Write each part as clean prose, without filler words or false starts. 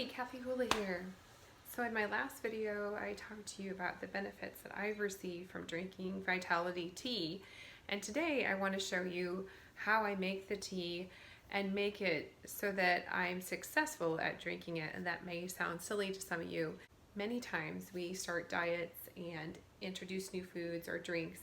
Kathy Hula here. So in my last video, I talked to you about the benefits that I've received from drinking Vitality tea. And today I want to show you how I make the tea and make it so that I'm successful at drinking it. And that may sound silly to some of you. Many times we start diets and introduce new foods or drinks,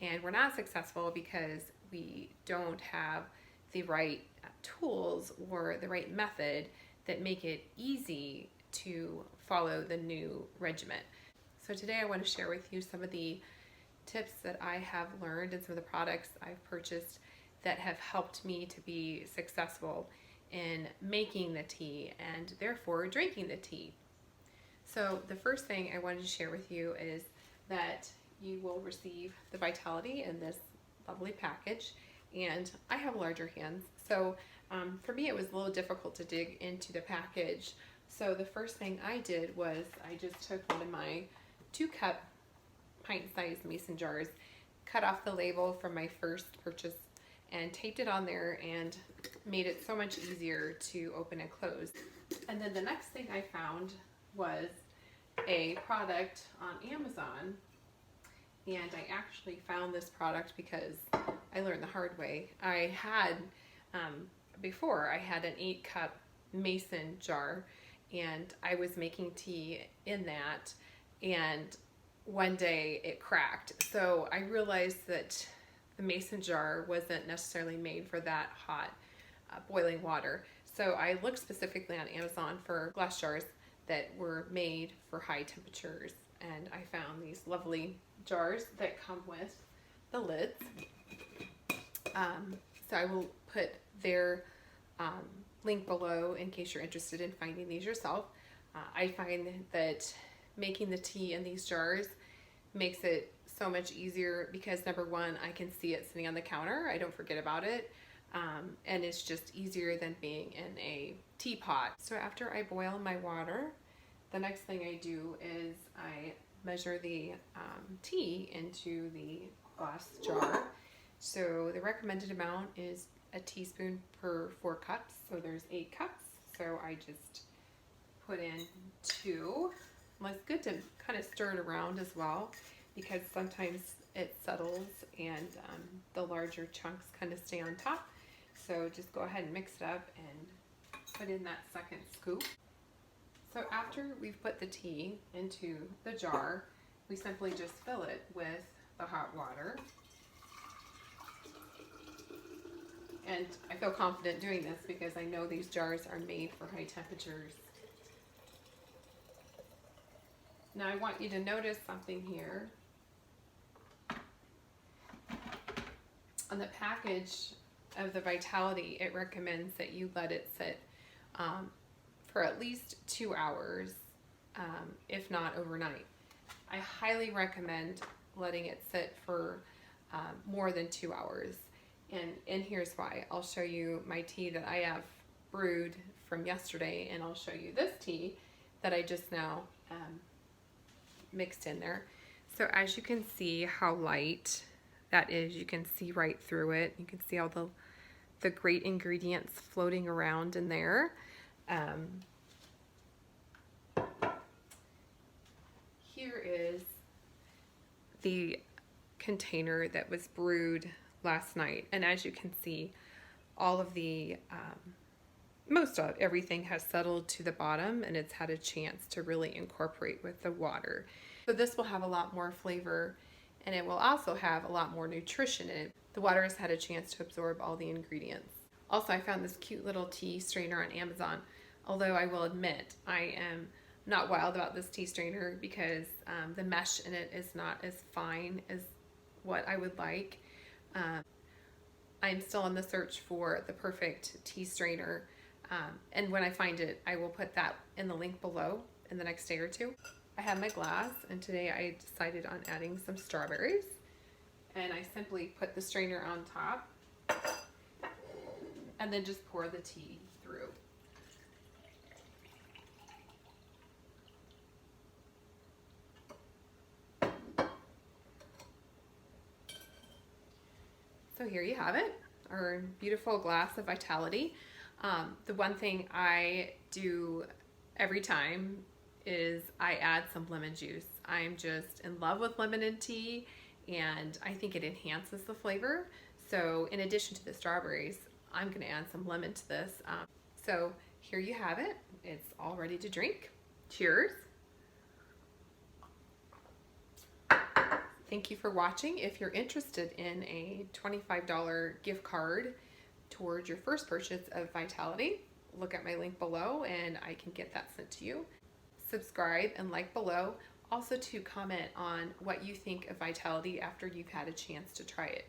and we're not successful because we don't have the right tools or the right method that make it easy to follow the new regimen. So today I want to share with you some of the tips that I have learned and some of the products I've purchased that have helped me to be successful in making the tea and therefore drinking the tea. So the first thing I wanted to share with you is that you will receive the Vitality in this lovely package, and I have larger hands, so for me it was a little difficult to dig into the package. So the first thing I did was I just took one of my 2-cup pint-sized mason jars, cut off the label from my first purchase and taped it on there, and made it so much easier to open and close. And then the next thing I found was a product on Amazon, and I actually found this product because I learned the hard way. I had before I had an 8-cup mason jar, and I was making tea in that, and one day it cracked. So I realized that the mason jar wasn't necessarily made for that hot boiling water. So I looked specifically on Amazon for glass jars that were made for high temperatures, and I found these lovely jars that come with the lids. So I will put their link below in case you're interested in finding these yourself. I find that making the tea in these jars makes it so much easier because, number one, I can see it sitting on the counter. I don't forget about it. And it's just easier than being in a teapot. So after I boil my water, the next thing I do is I measure the tea into the glass jar. So the recommended amount is a teaspoon per 4 cups. So there's 8 cups. So I just put in 2. Well, it's good to kind of stir it around as well, because sometimes it settles and the larger chunks kind of stay on top. So just go ahead and mix it up and put in that second scoop. So after we've put the tea into the jar, we simply just fill it with the hot water. And I feel confident doing this because I know these jars are made for high temperatures. Now I want you to notice something here. On the package of the Vitality, it recommends that you let it sit for at least 2 hours, if not overnight. I highly recommend letting it sit for more than 2 hours. And here's why. I'll show you my tea that I have brewed from yesterday, and I'll show you this tea that I just now mixed in there. So as you can see how light that is, you can see right through it. You can see all the great ingredients floating around in there. Here is the container that was brewed last night, and as you can see, all of the most of everything has settled to the bottom, and it's had a chance to really incorporate with the water. So this will have a lot more flavor, and it will also have a lot more nutrition in it. The water has had a chance to absorb all the ingredients. Also, I found this cute little tea strainer on Amazon, although I will admit I am not wild about this tea strainer because the mesh in it is not as fine as what I would like. I'm still on the search for the perfect tea strainer, and when I find it, I will put that in the link below in the next day or two. I have my glass, and today I decided on adding some strawberries, and I simply put the strainer on top and then just pour the tea through. So here you have it, our beautiful glass of Vitality. The one thing I do every time is I add some lemon juice. I'm just in love with lemon in tea, and I think it enhances the flavor. So in addition to the strawberries, I'm gonna add some lemon to this. So here you have it. It's all ready to drink. Cheers. Thank you for watching. If you're interested in a $25 gift card towards your first purchase of Vitality, look at my link below and I can get that sent to you. Subscribe and like below. Also to comment on what you think of Vitality after you've had a chance to try it.